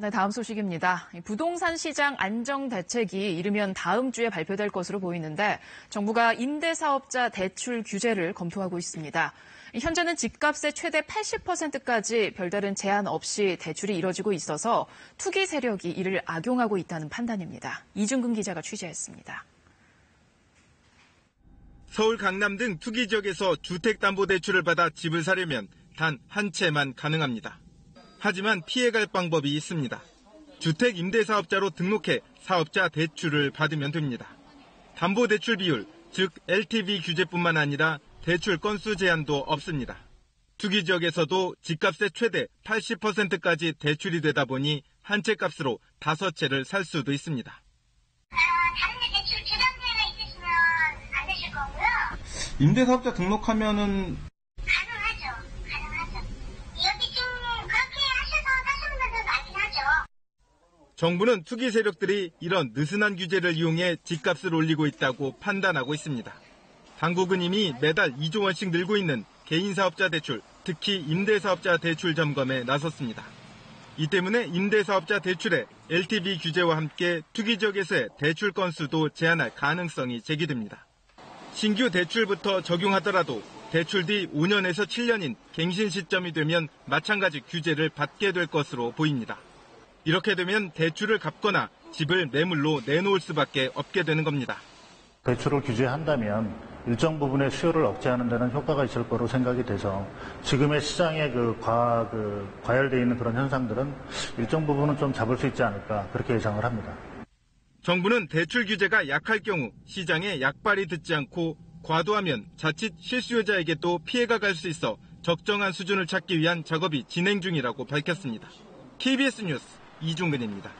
네, 다음 소식입니다. 부동산 시장 안정 대책이 이르면 다음 주에 발표될 것으로 보이는데 정부가 임대사업자 대출 규제를 검토하고 있습니다. 현재는 집값의 최대 80%까지 별다른 제한 없이 대출이 이뤄지고 있어서 투기 세력이 이를 악용하고 있다는 판단입니다. 이중근 기자가 취재했습니다. 서울 강남 등 투기 지역에서 주택담보대출을 받아 집을 사려면 단 한 채만 가능합니다. 하지만 피해갈 방법이 있습니다. 주택 임대사업자로 등록해 사업자 대출을 받으면 됩니다. 담보대출 비율, 즉 LTV 규제뿐만 아니라 대출 건수 제한도 없습니다. 투기 지역에서도 집값의 최대 80%까지 대출이 되다 보니 한 채 값으로 5채를 살 수도 있습니다. 다른 데 대출 주담대가 있으시면 안 되실 거고요. 임대사업자 등록하면은 가능하죠. 여기 좀 그렇게 하셔서 사시는 분들 많긴 하죠. 정부는 투기 세력들이 이런 느슨한 규제를 이용해 집값을 올리고 있다고 판단하고 있습니다. 당국은 이미 매달 2조 원씩 늘고 있는 개인사업자 대출, 특히 임대사업자 대출 점검에 나섰습니다. 이 때문에 임대사업자 대출에 LTV 규제와 함께 투기 지역에서의 대출 건수도 제한할 가능성이 제기됩니다. 신규 대출부터 적용하더라도 대출 뒤 5년에서 7년인 갱신 시점이 되면 마찬가지 규제를 받게 될 것으로 보입니다. 이렇게 되면 대출을 갚거나 집을 매물로 내놓을 수밖에 없게 되는 겁니다. 대출을 규제한다면 일정 부분의 수요를 억제하는 데는 효과가 있을 거로 생각이 돼서 지금의 시장에 과열되어 있는 그런 현상들은 일정 부분은 좀 잡을 수 있지 않을까 그렇게 예상을 합니다. 정부는 대출 규제가 약할 경우 시장에 약발이 듣지 않고 과도하면 자칫 실수요자에게도 피해가 갈 수 있어 적정한 수준을 찾기 위한 작업이 진행 중이라고 밝혔습니다. KBS 뉴스 이중근입니다.